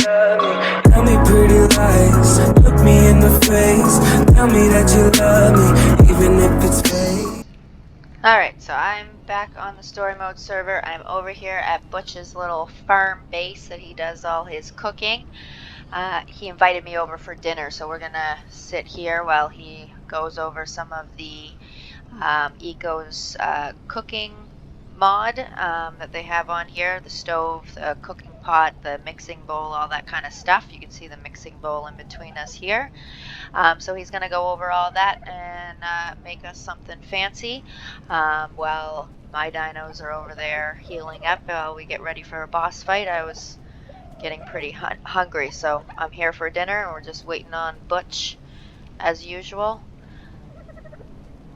love me. Tell me pretty lies, look me in the face. Tell me that you love me, even if it's fake. Alright, so I'm back on the story mode server. I'm over here at Butch's little farm base that he does all his cooking. He invited me over for dinner, so we're gonna sit here while he goes over some of the Eco's cooking mod that they have on here. The stove, the cooking pot, the mixing bowl, all that kind of stuff. You can see the mixing bowl in between us here. So he's going to go over all that and make us something fancy while my dinos are over there healing up while we get ready for a boss fight. I was getting pretty hungry, so I'm here for dinner and we're just waiting on Butch as usual.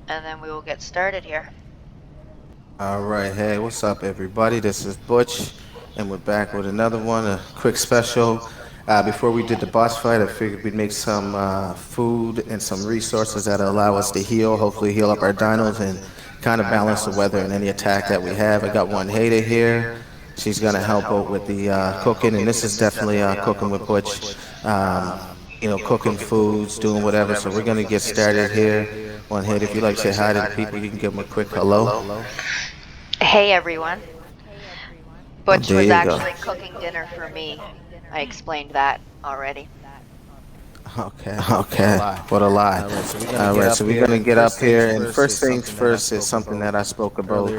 And then we will get started here. Alright, hey, what's up everybody? This is Butch, and we're back with another one, a quick special. Before we did the boss fight, I figured we'd make some food and some resources that'll allow us to heal, hopefully heal up our dinos and kind of balance the weather and any attack that we have. I got Wanheda here. She's going to help out with the cooking, and this is definitely cooking with Butch. You know, cooking foods, doing whatever, so we're going to get started here. Wanheda, if you'd like to say hi to the people, you can give them a quick hello. Hey everyone. Butch was actually go. cooking dinner for me. I explained that already. Okay, what a lie. Alright, so we're going to get up here, and first things first is something that I spoke about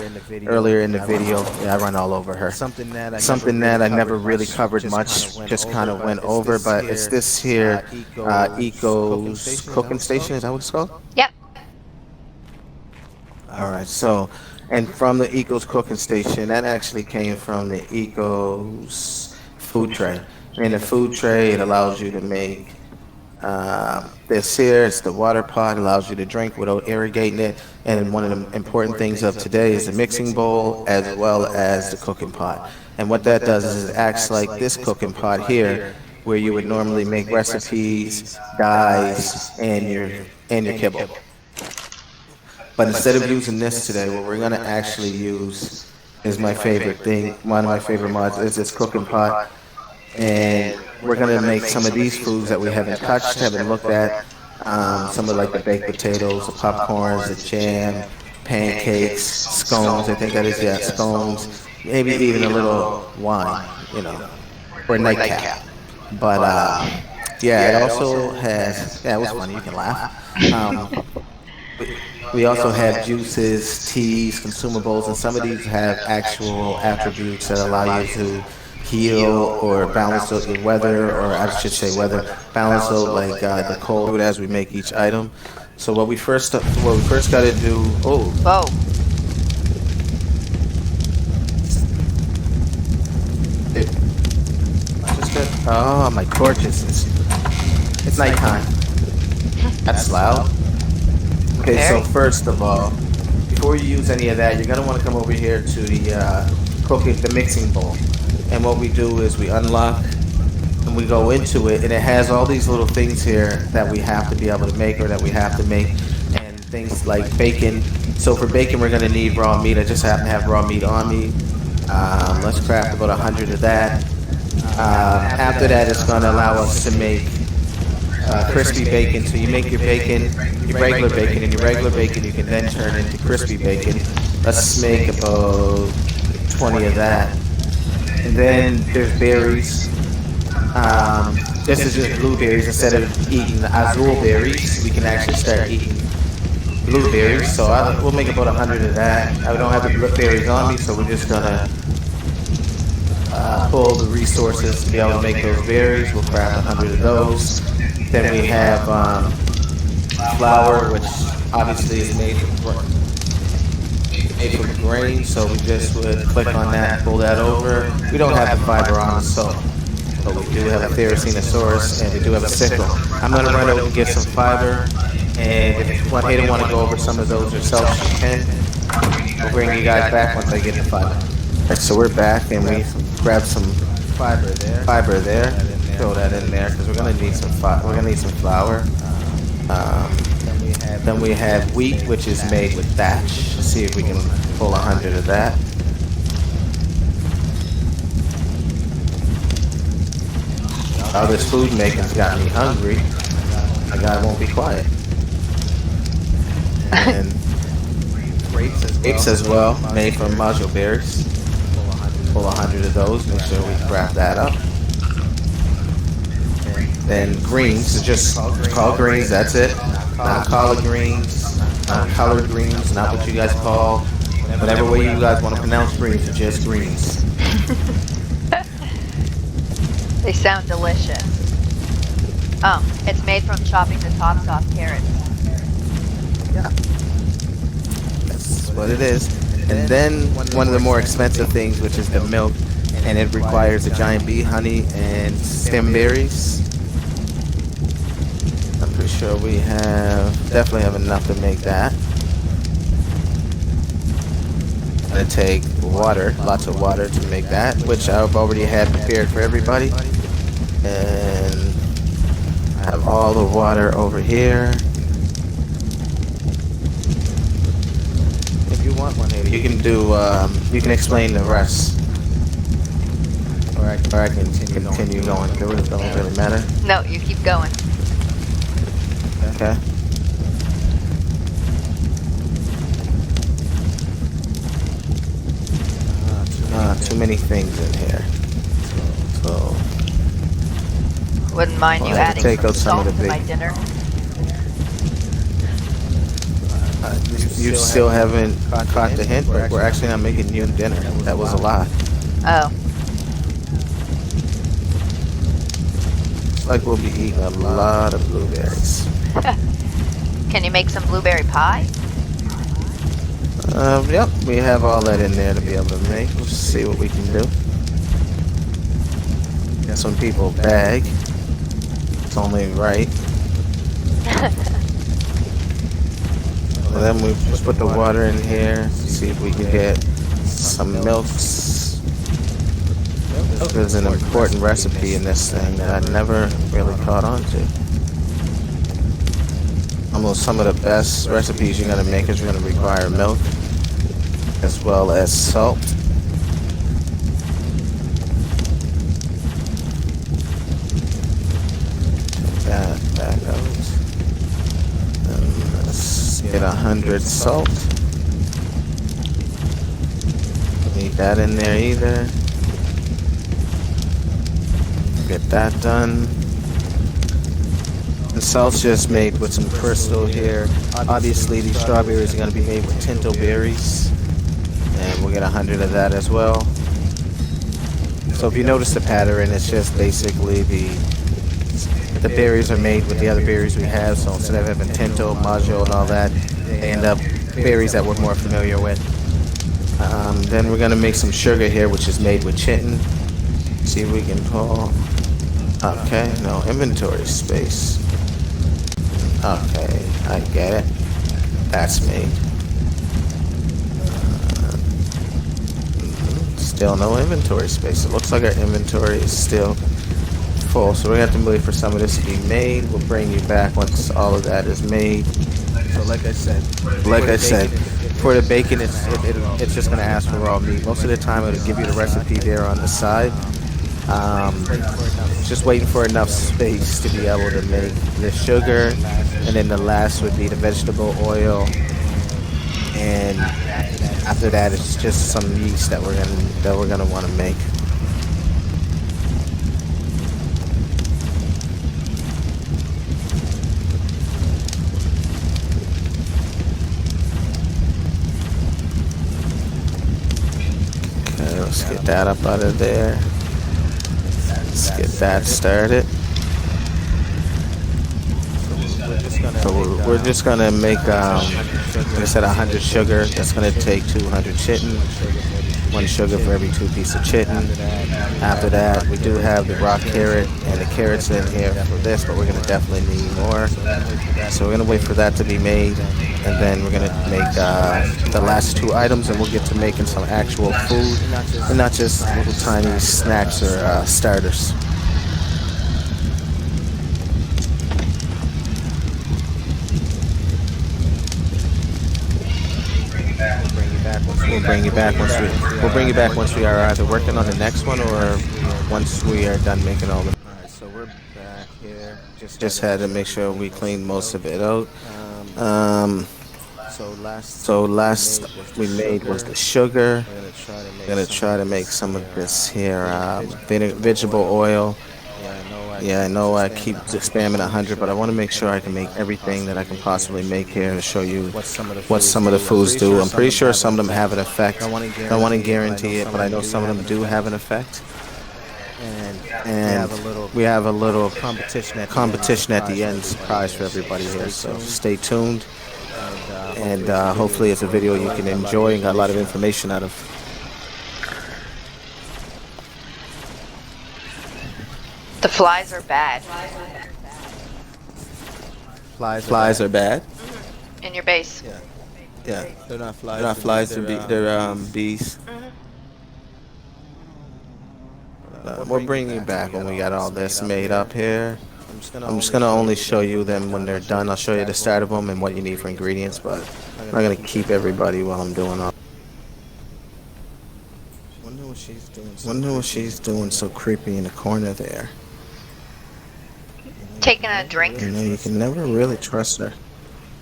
earlier in the video. Yeah, I run all over her. Something that I never really covered much, just kind of went over, but it's this here, Eco's cooking station, is that what it's called? Yep. Alright, so, and from the Eco's cooking station, that actually came from the Eco's food tray. In the food tray, it allows you to make this here, it's the water pot, allows you to drink without irrigating it, and one of the important things of today is the mixing bowl as well as the cooking pot. And what that does is it acts like this cooking pot here, where you would normally make recipes, dyes, and your kibble. But instead of using this today, what we're gonna actually use is my favorite thing, one of my favorite mods is this cooking pot. And we're going to make some of these foods that we haven't touched, haven't looked at. Some of like the baked potatoes, the popcorns, the jam, pancakes, scones, I think that is, yeah, scones. Maybe even a little wine, you know, or a nightcap. But yeah, it also has, yeah, it was funny, you can laugh. We also have juices, teas, consumables, and some of these have actual attributes that allow you to heal or balance out your weather, or I should say weather, balance out like the cold as we make each item. So what we first got to do, oh my gorgeous, it's nighttime. That's loud. Okay, so first of all, before you use any of that, you're gonna want to come over here to the mixing bowl. And what we do is we unlock and we go into it, and it has all these little things here that we have to be able to make, or that we have to make, and things like bacon. So for bacon, we're gonna need raw meat. I just happen to have raw meat on me. Let's craft about 100 of that. After that, it's gonna allow us to make crispy bacon. So you make your bacon, your regular bacon, and your regular bacon you can then turn into crispy bacon. Let's make about 20 of that. And then there's berries. This is just blueberries. Instead of eating azul berries, we can actually start eating blueberries. So we'll make about 100 of that. I don't have the blueberries on me, so we're just gonna pull the resources to be able to make those berries. We'll craft 100 of those. Then we have flour, which obviously is made from grain, so we just would click on that, pull that over. We don't have the fiber on us, so, but we do have a Theracenosaurus, and we do have a sickle. I'm going to run over and get some fiber, and if Wanheda want to go over some of those herself, she can. We'll bring you guys back once I get the fiber. Alright, so we're back, and we grabbed some fiber there. Throw that in there, because we're going to need some flour. Then we have wheat, which is made with thatch. Let's see if we can pull 100 of that. All this food making's got me hungry. My guy won't be quiet. And grapes as well, made from majo berries. Pull 100 of those. Make sure we wrap that up. Then greens, it's just called greens. That's it. Not collard greens, not collard greens, not what you guys call. Whatever way you guys want to pronounce greens, it's just greens. They sound delicious. Oh, it's made from chopping the tops off carrots. Yeah, that's what it is. And then one of the more expensive things, which is the milk, and it requires a giant bee honey and stem berries. I'm pretty sure we definitely have enough to make that. Gonna take water, lots of water to make that, which I've already had prepared for everybody. And I have all the water over here. If you want one, you can you can explain the rest. Or I can continue going through it. It don't really matter. No, you keep going. Okay. Too many things in here. So Wouldn't mind you I'll adding take some out some of salt the to my big- dinner. you still haven't caught the hint, but we're actually not making you dinner. That was a lie. Oh, It's like we'll be eating a lot of blueberries. can you make some blueberry pie? Yep, we have all that in there to be able to make. We'll just see what we can do. Some people bag. It's only right. And then we just put the water in here. See if we can get some milks. Milk is an important recipe in this thing that I never really caught on to. Almost some of the best recipes you're gonna make is gonna require milk as well as salt. That goes. And let's get 100 salt. Don't need that in there either. Get that done. And salt's just made with some crystal here. Obviously, these strawberries are going to be made with tinto berries. And we'll get 100 of that as well. So if you notice the pattern, it's just basically the berries are made with the other berries we have. So instead of having tinto, majo, and all that, they end up berries that we're more familiar with. Then we're going to make some sugar here, which is made with chitin. See if we can pull. Okay, no inventory space. Okay, I get it. That's me. Still no inventory space. It looks like our inventory is still full, so we're gonna have to wait for some of this to be made. We'll bring you back once all of that is made. So like I said, for the bacon, it's just gonna ask for raw meat. Most of the time, it'll give you the recipe there on the side. Just waiting for enough space to be able to make the sugar, and then the last would be the vegetable oil, and after that it's just some yeast that we're gonna want to make. Okay, let's get that up out of there. Let's get that started. So we're just gonna make, like I said, 100 sugar. That's gonna take 200 chitin. 1 sugar for every 2 pieces of chitin. After that, we do have the raw carrot and the carrots in here for this, but we're gonna definitely need more. So we're gonna wait for that to be made, and then we're gonna make the last 2 items, and we'll get to making some actual food, and not just little tiny snacks or starters. We'll bring you back once we are either working on the next one or once we are done making all the. So we're back here. Just had to make sure we cleaned most of it out. Um, so last we made was the sugar. I'm gonna try to make some of this here vegetable oil. Yeah, I know I keep spamming 100, but I want to make sure I can make everything that I can possibly make here to show you what some of the foods do. I'm pretty sure some of them have an effect. I don't want to guarantee it, but I know some of them do have an effect. And we have a little competition at the end, surprise for everybody here. So stay tuned, and hopefully it's a video you can enjoy and got a lot of information out of. The flies are bad. Flies are bad. In your base. Yeah, they're not flies. They're bees. We'll bring you back when we got all this made up here. I'm just gonna only show you them when they're done. I'll show you the start of them and what you need for ingredients, but I'm not gonna keep everybody while I'm doing all. Wonder what she's doing so creepy in the corner there. Taking a drink. You know, you can never really trust her.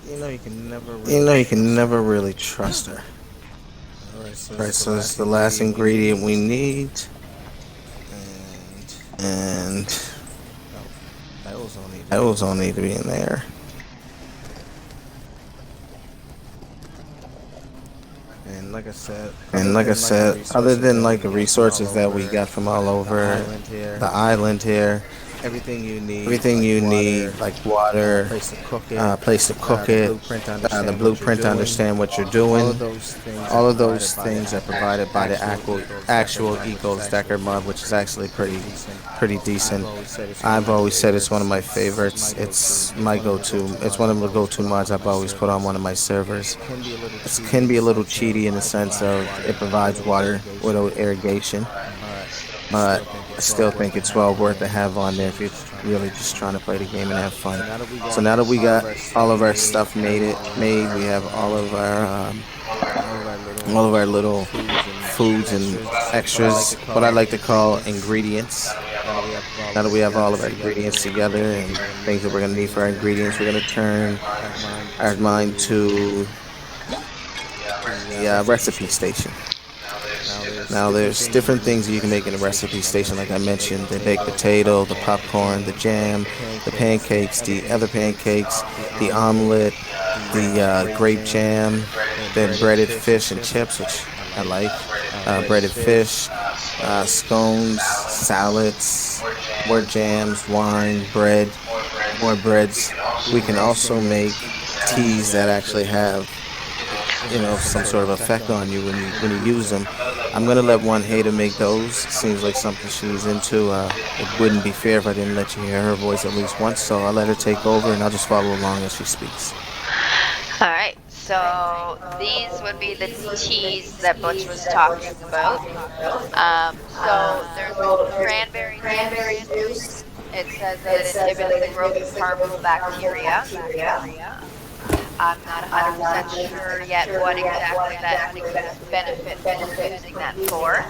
You know, you can never really trust her. Alright, so this is the last ingredient we need. And those all need to be in there. And like I said, other than like the resources that we got from all over the island here, everything you need, like water, place to cook it, the blueprint to understand what you're doing. All of those things are provided by the actual Eco Stacker mod, which is actually pretty decent. I've always said it's one of my favorites. It's my go-to. It's one of the go-to mods I've always put on one of my servers. It can be a little cheaty in the sense of it provides water without irrigation, but I still think it's well worth to have on there if you're really just trying to play the game and have fun. So now that we got all of our stuff made, we have all of our little foods and extras, what I like to call ingredients. Now that we have all of our ingredients together and things that we're gonna need for our ingredients, we're gonna turn our mind to the recipe station. Now there's different things you can make in a recipe station, like I mentioned, the baked potato, the popcorn, the jam, the pancakes, the other pancakes, the omelet, the grape jam, the breaded fish and chips, which I like, breaded fish, scones, salads, more jams, wine, bread, more breads. We can also make teas that actually have, you know, some sort of effect on you when you use them. I'm gonna let Wanheda make those. Seems like something she's into. It wouldn't be fair if I didn't let you hear her voice at least once, so I'll let her take over and I'll just follow along as she speaks. Alright, so these would be the teas that Butch was talking about. So there's cranberry juice. It says that it inhibits the growth of harmful bacteria. I'm not 100% sure yet what exactly that would benefit using that for.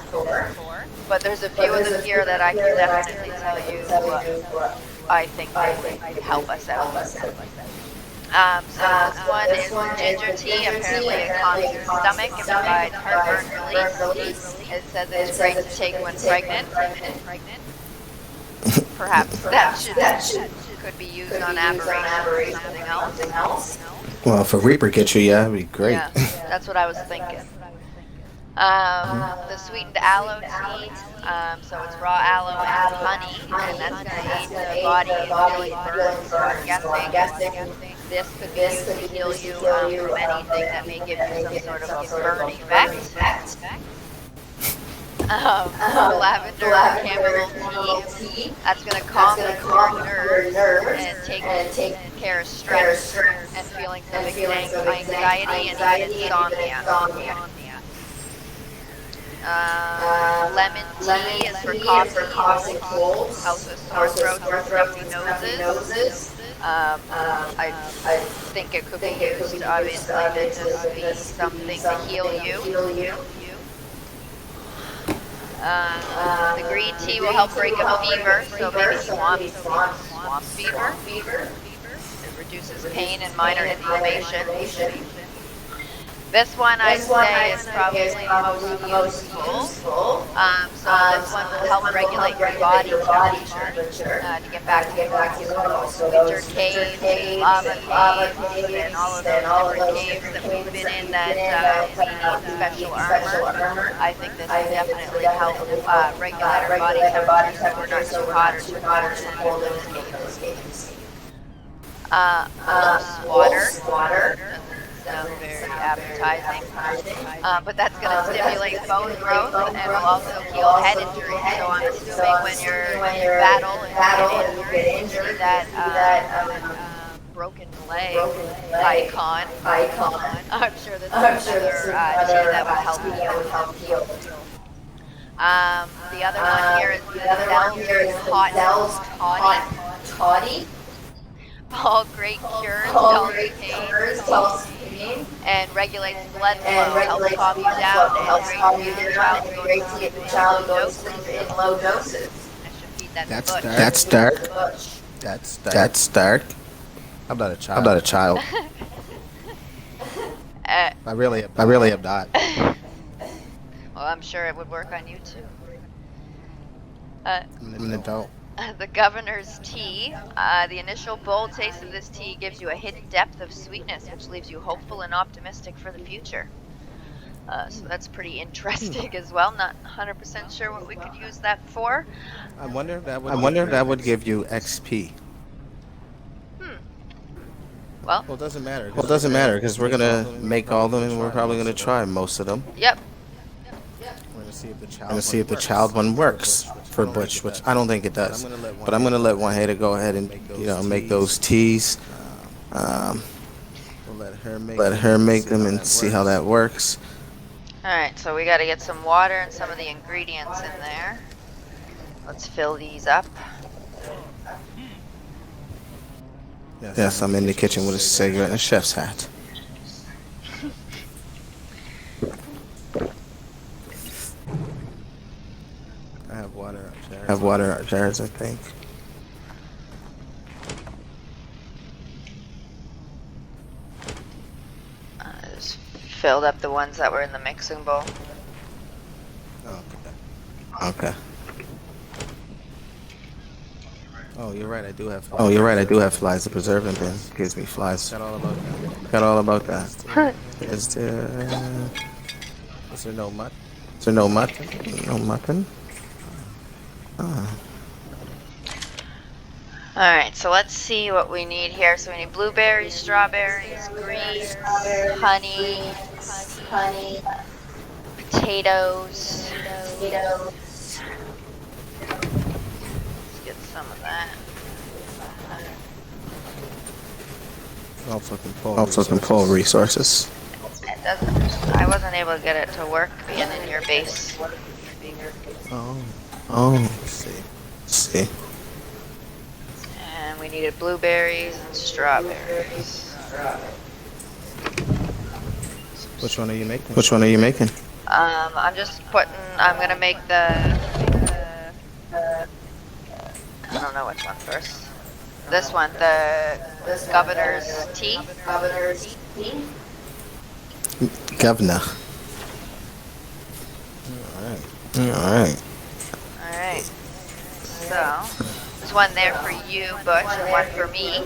But there's a few of them here that I can definitely tell you what I think they would help us out. So this one is ginger tea. Apparently it calms your stomach and provides heartburn relief. It says it's great to take when pregnant. Perhaps that could be used on aberration or something else. Well, if a Reaper gets you, yeah, that'd be great. Yeah, that's what I was thinking. The sweetened aloe tea, so it's raw aloe and honey, and that's going to aid the body in healing burns. So I'm guessing this could be used to heal you from anything that may give you some sort of a burn effect. Lavender chamomile tea, that's going to calm your nerves and take care of stress and feelings of anxiety and insomnia. Lemon tea is for cough and colds, helps with sore throats or stuffy noses. I think it could be used, obviously, to just be something to heal you. The green tea will help break a fever, so maybe swamp fever. It reduces pain and minor inflammation. This one I'd say is probably the most useful. So this one will help regulate your body temperature to get back to normal. So winter caves, lava caves, and all of those different caves that we've been in that we need special armor. I think this will definitely help regulate our body temperature so we're not too hot or too cold in those caves. Wolf's water. Sound very appetizing, but that's going to stimulate bone growth and will also heal head injuries. So I'm assuming when you're in battle and you get injured, see that broken leg icon. I'm sure this is another tea that would help heal. The other one here is the Dell's Hot Toddy. All great cures, helps pain, and regulates blood flow, helps calm you down, and hydrates your child goes to sleep in low doses. I should feed that to Butch. That's dark. I'm not a child. I really am not. Well, I'm sure it would work on you too. I'm an adult. The governor's tea. The initial bold taste of this tea gives you a hidden depth of sweetness, which leaves you hopeful and optimistic for the future. So that's pretty interesting as well. Not 100% sure what we could use that for. I wonder if that would give you XP. Well, it doesn't matter. It doesn't matter because we're gonna make all of them, and we're probably gonna try most of them. Yep. We're gonna see if the child one works for Butch, which I don't think it does. But I'm gonna let Wanheda go ahead and make those teas. Let her make them and see how that works. All right. So we got to get some water and some of the ingredients in there. Let's fill these up. Yes, I'm in the kitchen with a cigarette and a chef's hat. I have water upstairs, I think. I just filled up the ones that were in the mixing bowl. Okay. Oh, you're right. I do have flies. The preserving bin gives me flies. Got all about that. Is there no mutton? Is there no mutton? No mutton? Oh. Alright, so let's see what we need here. So we need blueberries, strawberries, greens, honey, potatoes. Let's get some of that. Also can pull resources. It doesn't. I wasn't able to get it to work being in your base. Oh. See. And we needed blueberries and strawberries. Which one are you making? I'm gonna make the I don't know which one first. This one, the governor's tea. Governor. Alright. Alright. So, there's one there for you, Butch, and one for me.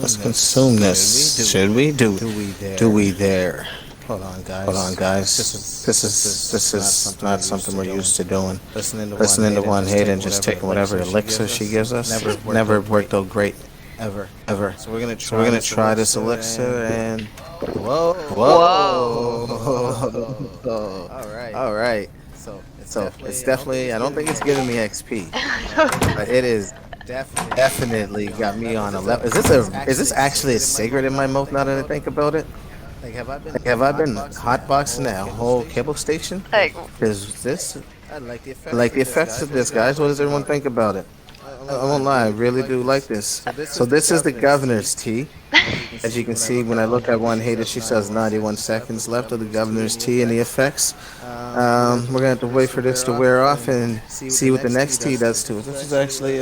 Let's consume this. Should we? Do we dare? Hold on, guys. This is not something we're used to doing. Listening to Wanheda and just taking whatever elixir she gives us. Never worked out great. Ever. So we're gonna try this elixir and whoa. All right. So it's definitely. I don't think it's giving me XP, but it is definitely got me on a level. Is this actually a cigarette in my mouth now that I think about it? Like, have I been hotboxing that whole cable station? Like, Is this? I like the effects of this, guys. What does everyone think about it? I won't lie, I really do like this. So this is the governor's tea. As you can see, when I look at Wanheda, she says 91 seconds left of the governor's tea and the effects. We're gonna have to wait for this to wear off and see what the next tea does to it. This is actually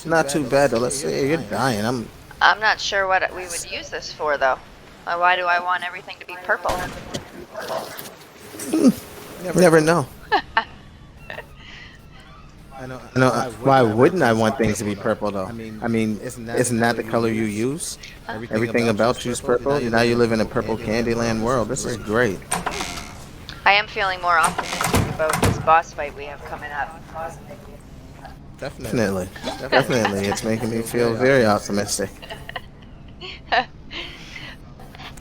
not too bad though. Let's say you're dying. I'm not sure what we would use this for, though. Why do I want everything to be purple? Never know. No, why wouldn't I want things to be purple though? I mean, isn't that the color you use? Everything about you is purple. Now you live in a purple Candyland world. This is great. I am feeling more optimistic about this boss fight we have coming up. Definitely. It's making me feel very optimistic.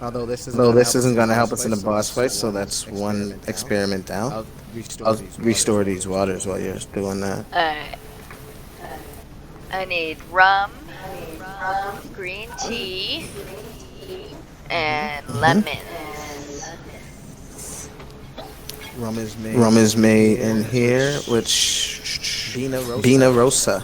Although this isn't going to help us in the boss fight, so that's one experiment down. I'll restore these waters while you're doing that. Alright. I need rum, green tea, and lemons. Rum is made in here, which Bina Rosa.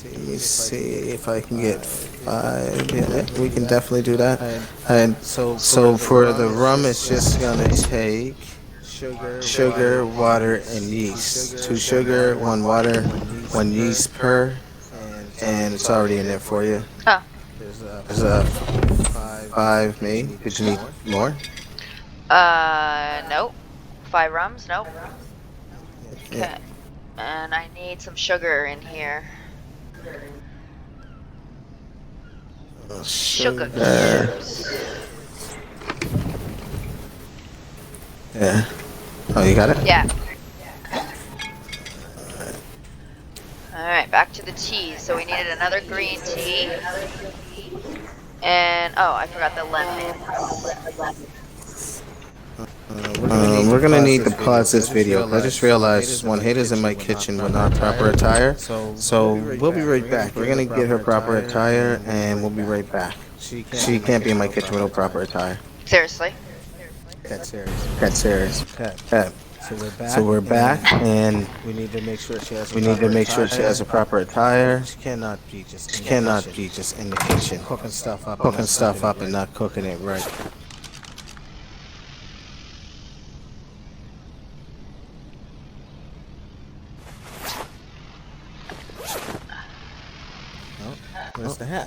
Let me see if I can get 5. Yeah, we can definitely do that. And so for the rum, it's just gonna take sugar, water, and yeast. 2 sugar, 1 water, 1 yeast per, and it's already in there for you. Oh. There's a 5 made. Did you need more? Nope. 5 rums? Nope. Okay. Yeah. And I need some sugar in here. Sugar cubes. Yeah. Oh, you got it? Yeah. Alright, back to the tea. So we needed another green tea. And, oh, I forgot the lemons. We're gonna need to pause this video. I just realized Wanheda's in my kitchen with not proper attire. So we'll be right back. We're gonna get her proper attire and we'll be right back. She can't be in my kitchen with no proper attire. Seriously? That's serious. Okay. So we're back and we need to make sure she has a proper attire. She cannot be just in the kitchen cooking stuff up and not cooking it right.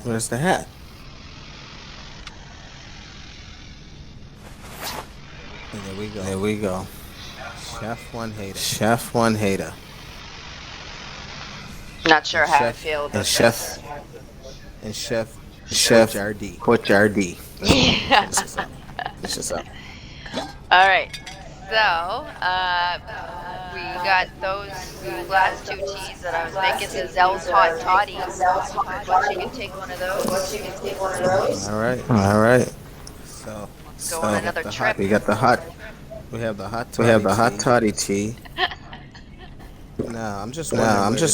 Where's the hat? And there we go. Chef Wanheda. Not sure how I feel about this. And Chef Butch RD. Yeah. This is up. Alright. So, we got those last 2 teas that I was making, the Zell's Hot Toddy. Butch, you can take one of those. Alright. Go on another trip. We have the hot toddy tea. I'm just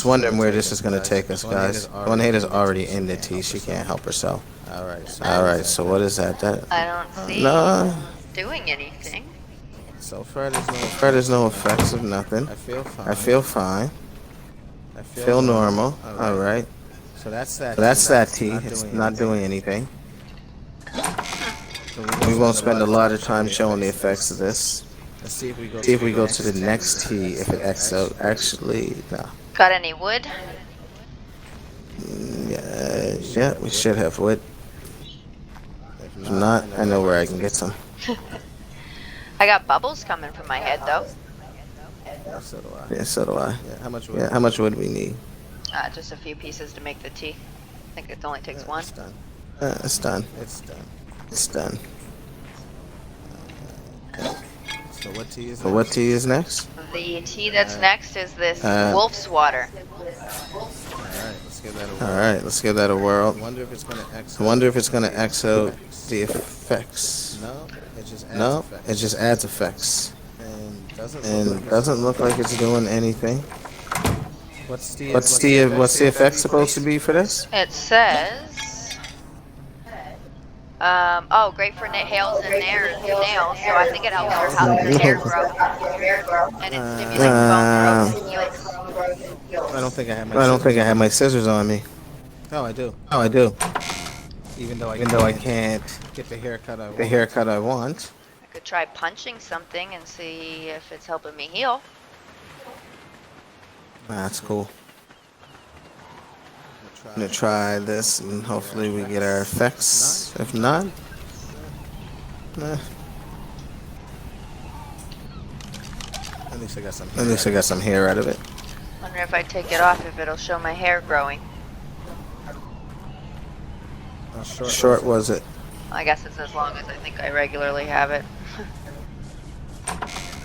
wondering where this is gonna take us, guys. Wanheda's already in the tea. She can't help herself. Alright. So what is that? I don't see doing anything. So far there's no effects of nothing. I feel fine. I feel normal. Alright. So that's that tea. It's not doing anything. We won't spend a lot of time showing the effects of this. Let's see if we go to the next tea, if it X out. Actually, no. Got any wood? Yeah, we should have wood. If not, I know where I can get some. I got bubbles coming from my head, though. Yeah, so do I. Yeah, how much wood we need? Just a few pieces to make the tea. I think it only takes 1. It's done. So what tea is next? The tea that's next is this wolf's water. Alright, let's give that a whirl. I wonder if it's gonna X out the effects. No, it just adds effects. And doesn't look like it's doing anything. What's the effect supposed to be for this? It says, great for nails and nails, so I think it helps your hair grow. And it stimulates bone growth and heals. I don't think I have my. I don't think I have my scissors on me. Oh, I do. Oh, I do. Even though I can't Get the want. haircut I want. I could try punching something and see if it's helping me heal. That's cool. I'm gonna try this and hopefully we get our effects. If not, eh, At least I got some. at least I got some hair out of it. Wonder if I take it off if it'll show my hair growing. How Short was it? I guess it's as long as I think I regularly have it.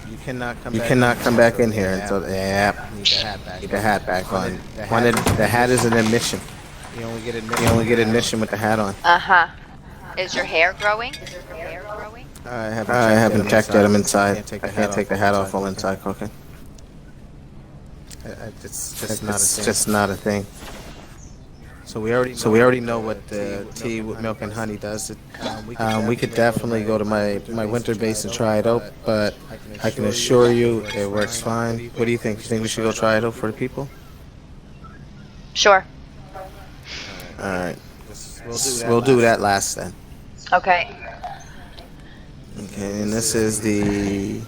You cannot come. You back cannot come back in here until. until. Yeah. Need the hat back. Get the hat back on. The The hat is an admission. You only get You only get admission with the hat on. Uh-huh. Is your hair growing? I haven't checked yet. I'm inside. I can't take the hat off while inside cooking. It's It's just not a thing. So we already. So we already know what the tea with milk and honey does. We could definitely go to my winter base and try it out, but I can assure you it works fine. What do you think? You think we should go try it out for the people? Sure. All right. We'll do that last then. Okay. Okay, and this is the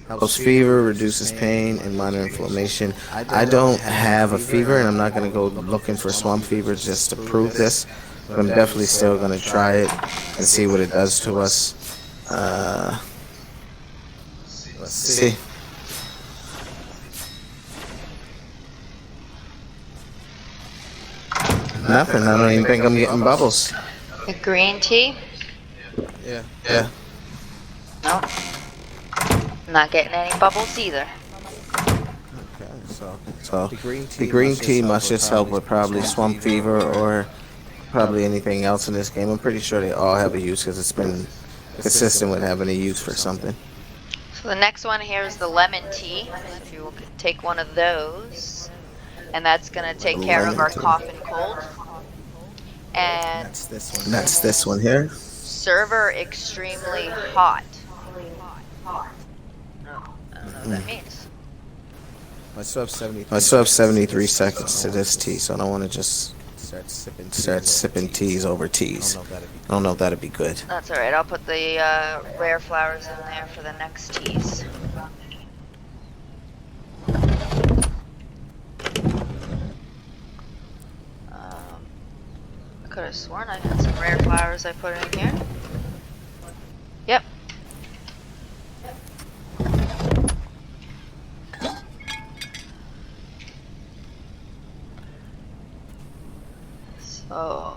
helps fever, reduces pain, and monitor inflammation. I don't have a fever, and I'm not going to go looking for swamp fever just to prove this. But I'm definitely still going to try it and see what it does to us. Let's see. Nothing. I don't even think I'm getting bubbles. The green tea? Yeah. Yeah. Nope. Not getting any bubbles either. Okay. So the green tea must just help with probably swamp fever or probably anything else in this game. I'm pretty sure they all have a use because it's been consistent with having a use for something. So the next one here is the lemon tea. If you could take one of those. And that's going to take care of our cough and cold. And That's this one. That's this one here. server extremely hot. I don't know what that means. I still have 70. I still have 73 seconds to this tea, so I don't want to just start sipping teas over teas. I don't know if that'd be I don't know if that'd be good. That's alright, I'll put the rare flowers in there for the next teas. I could have sworn I had some rare flowers I put in here. Yep. So...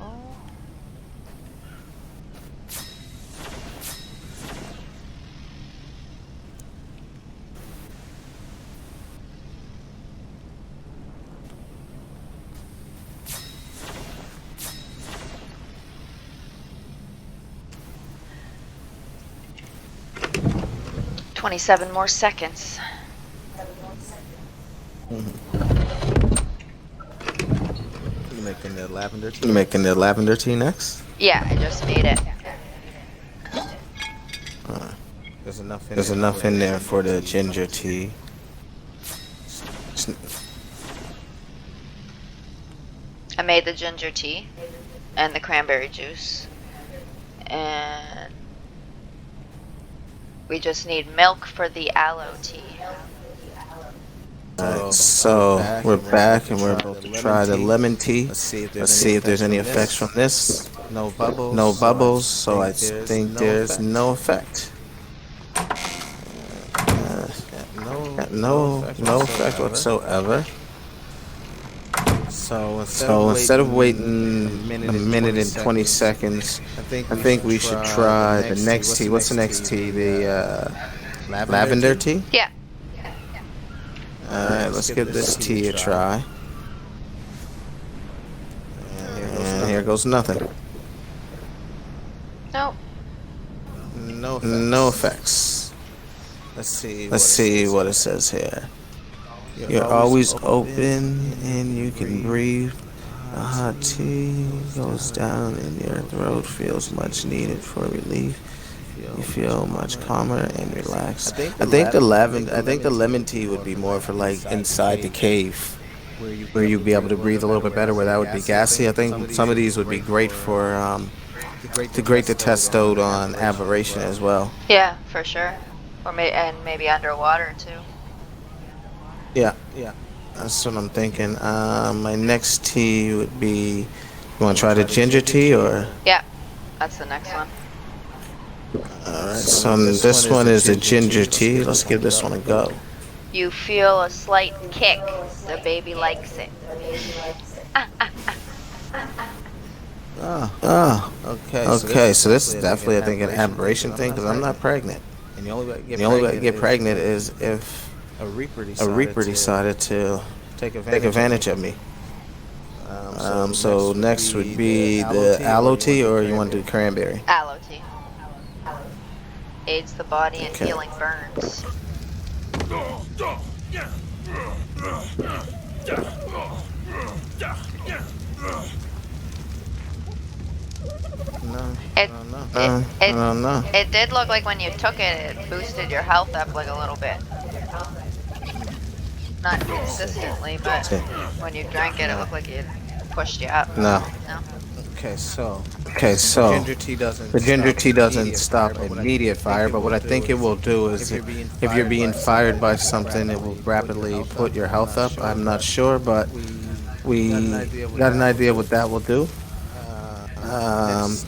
27 more seconds. You making the lavender tea? You making the lavender tea next? Yeah, I just made it. There's enough in there for the ginger tea. I made the ginger tea and the cranberry juice. And we just need milk for the aloe tea. So we're back and we're about to try the lemon tea. Let's see if there's any effects from this. No bubbles. No bubbles, so I think there's no effect. Got no effect whatsoever. So instead of waiting a minute and 20 seconds, I think we should try the next tea. What's the next tea? The lavender tea? Yeah. Alright, let's give this tea a try. And here goes nothing. Nope. No effects. Let's see what it says here. You're always open and you can breathe. The hot tea goes down in your throat, feels much needed for relief. you feel much calmer and I relaxed. think I the think the lavender, lavender, I think the lemon tea would be more for like inside the cave, where you'd be able to breathe a little bit better, where that would be gassy. I think some of these would be great for to great to test out on aberration as well. Yeah, for sure. And maybe underwater too. Yeah, that's what I'm thinking. My next tea would be. You want to try the ginger tea or? Yeah, that's the next one. All right, so this one is the ginger tea. Let's give this one a go. You feel a slight kick. The baby likes it. Ah, Ah, okay. So this okay. is So this is definitely, I think, an definitely, I think, an aberration thing because aberration I'm thing not because I'm not pregnant. pregnant. And the only way to get The only way to pregnant get is pregnant is if if a reaper a decided reaper to decided to take take advantage of me. advantage of me. So So next next would would be the be aloe the tea, or aloe you want tea, to do or you want to do cranberry. cranberry? Aloe tea aids the body in Okay. healing burns. No, It no, no. it I it don't know. it did look like when you took it, it boosted your health up like a little bit. Not consistently, but See. when you drank it, it No. looked like it pushed you up. No. No? Okay, so Okay, the so ginger tea doesn't the ginger stop tea doesn't immediate fire, stop but what I think immediate it will fire, but what I do think it is will do if is you're being if you're fired by being fired something, by it will something, it will rapidly rapidly put put your your health health up. up. I'm not I'm not sure, sure, but but we we got an got an idea idea what what that that will will do. do.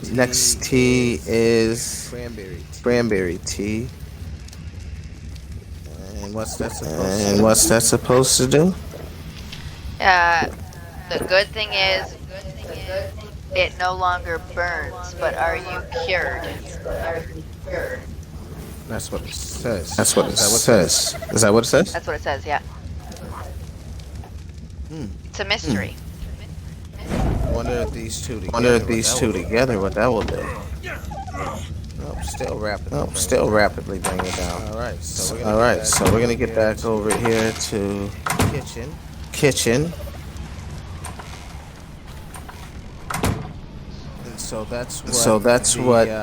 Next Next tea tea is is cranberry cranberry tea. tea. And what's that supposed to And do? what's that supposed to do? Uh, the good thing is it no longer burns, but are you cured? That's what it says. That's what it Is that what it says? says. Is that what it says? That's what it says, yeah. Hmm. It's a mystery. Wonder if these two Wonder together, if what these that will two do. together, what that will do. Oh, still rapidly Oh, bring it still down. rapidly bring it down. All right, so we're gonna All get right, back so we're over gonna get here back over to here to kitchen. kitchen. And so that's So what that's what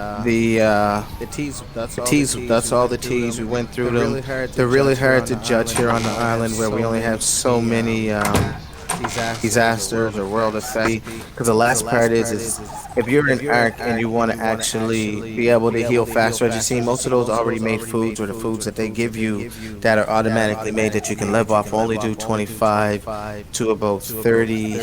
the teas. That's the all the teas. teas That's we all went the through teas we them. went through They're them. really hard to They're really judge here hard on to the judge island here where on we the only have island where we so only have many so many disasters or disasters world or world effects. effects. Because the last part is if you're an arc and you want to actually be able to heal faster, as you see, most of those already made foods or the foods that they give you that are automatically made that you can live off only do 25 to about 30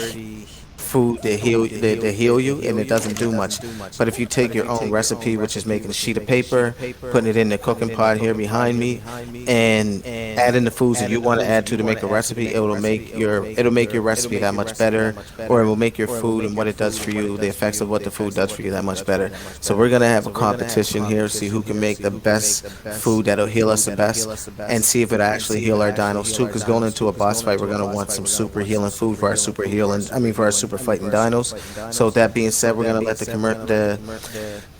food to heal you, and it doesn't do much. But if you take your own recipe, which is making a sheet of paper, putting it in the cooking pot here behind me, and add in the foods that you want to add to make a recipe, it'll make your recipe that much better, or it will make your food and what it does for you, the effects of what the food does for you that much better. So we're gonna have a competition here, see who can make the best food that'll heal us the best, and see if it actually heal our dinos too. Because going into a boss fight, we're gonna want some super healing food for our super healing. I mean, for our super fighting dinos. So with that being said, we're gonna let the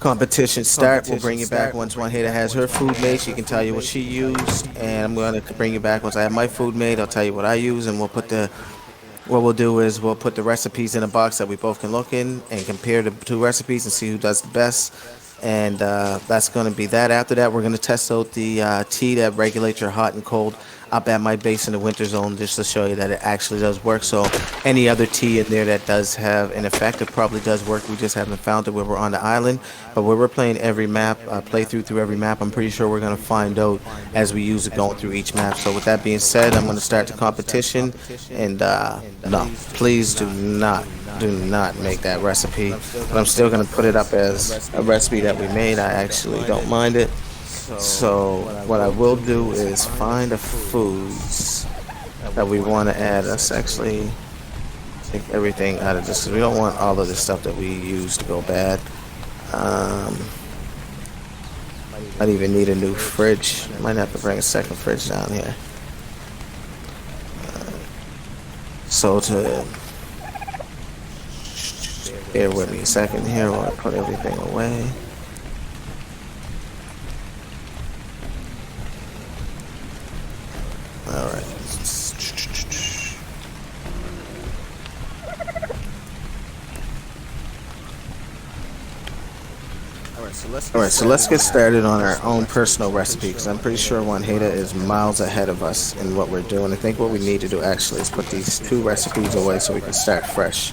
competition start. We'll bring you back once Wanheda has her food made. She can tell you what she used, and I'm gonna bring you back once I have my food made. I'll tell you what I use, and what we'll do is we'll put the recipes in a box that we both can look in and compare the two recipes and see who does the best. And that's going to be that. After that, we're going to test out the tea that regulates your hot and cold up at my base in the winter zone, just to show you that it actually does work. So any other tea in there that does have an effect, it probably does work. We just haven't found it where we're on the island. But where we're playing every map, playthrough through every map, I'm pretty sure we're going to find out as we use it going through each map. So with that being said, I'm going to start the competition. And no, please do not make that recipe. But I'm still going to put it up as a recipe that we made. I actually don't mind it. So what I will do is find the foods that we want to add. Let's actually take everything out of this because we don't want all of the stuff that we use to go bad. Might even need a new fridge. Might have to bring a second fridge down here. So to bear with me a second here while I put everything away. Alright. All right, so let's get started on our own personal recipe because I'm pretty sure Wanheda is miles ahead of us in what we're doing. I think what we need to do actually is put these two recipes away so we can start fresh.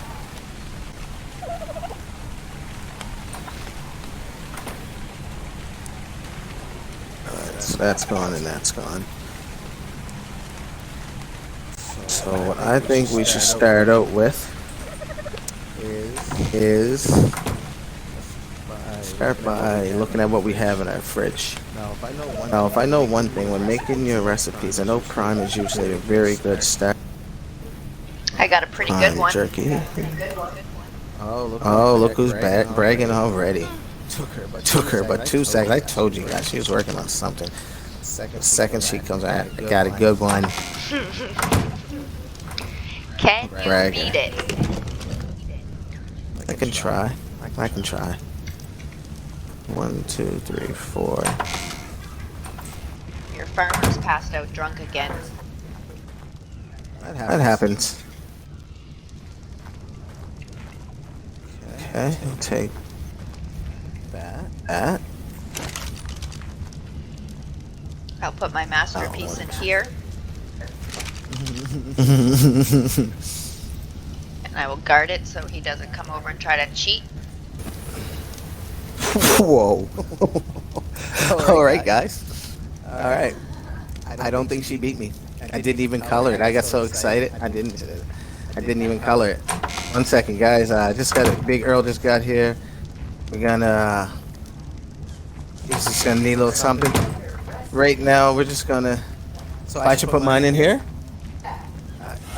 All right, so that's gone and that's gone. So what I think we should start out with is start by looking at what we have in our fridge. Now, if I know one thing, when making your recipes, I know prime is usually a very good start. I got a pretty good Prime one. jerky. Oh, look who's bragging already. Took her but 2 seconds. I told you guys she was working on something. The second she comes out, I got a good one. Can you Bragging. beat it? I can try. 1, 2, 3, 4. Your farmer's passed out drunk again. That happens. Okay, I'll take that. I'll put my masterpiece in here. And I will guard it so he doesn't come over and try to cheat. Whoa. All right, guys. All right. I don't think she beat me. I didn't even color it. I got so excited. I didn't even color it. 1 second, guys. Just got a Big Earl just got here. We're gonna. He's just gonna need a little something. Right now, we're just gonna. So I should put mine in here.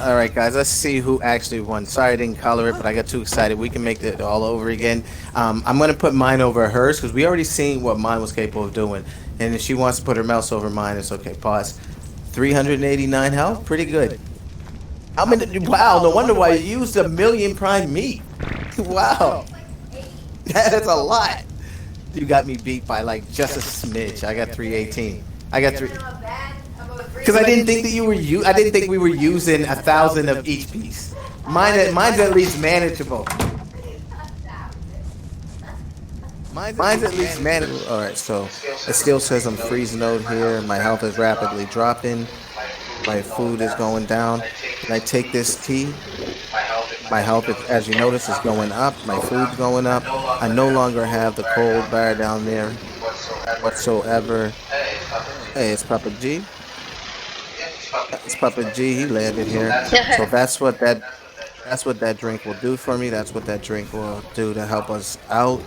All right, guys. Let's see who actually won. Sorry, I didn't color it, but I got too excited. We can make it all over again. I'm gonna put mine over hers because we already seen what mine was capable of doing. And if she wants to put her mouse over mine, it's okay. Pause. 389 health, pretty good. How many? Wow, no wonder why you used 1,000,000 prime meat. Wow, that's a lot. You got me beat by like just a smidge. I got 318. I got 3. Because I didn't think that I didn't think we were using 1,000 of each piece. Mine's at least manageable. Mine's at least manageable. All right, so it still says I'm freezing out here. My health is rapidly dropping. My food is going down. And I take this tea. My health, as you notice, is going up. My food's going up. I no longer have the cold bar down there whatsoever. Hey, it's Papa G. It's Papa G. He landed here. So that's what that drink will do for me. That's what that drink will do to help us out.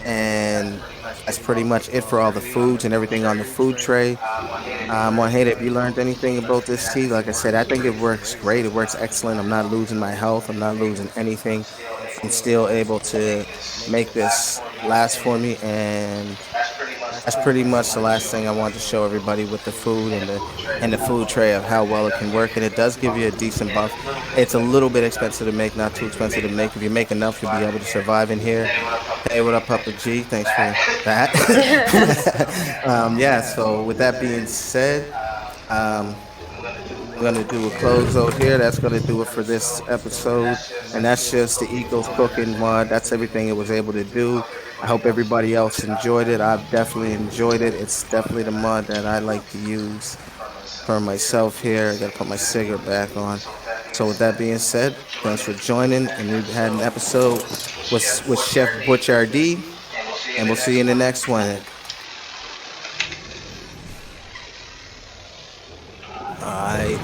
And that's pretty much it for all the foods and everything on the food tray. Wanheda, if you learned anything about this tea, like I said, I think it works great. It works excellent. I'm not losing my health. I'm not losing anything. I'm still able to make this last for me, and that's pretty much the last thing I want to show everybody with the food and the food tray of how well it can work. And it does give you a decent buff. It's a little bit expensive to make, not too expensive to make. If you make enough, you'll be able to survive in here. Hey, what up, Papa G? Thanks for that. Yeah, so with that being said, we're going to do a close out here. That's going to do it for this episode. And that's just the Eco's cooking mod. That's everything it was able to do. I hope everybody else enjoyed it. I've definitely enjoyed it. It's definitely the mod that I like to use for myself here. I got to put my cigarette back on. So with that being said, thanks for joining. And we've had an episode with Chef Butch RD. And we'll see you in the next one. Aye.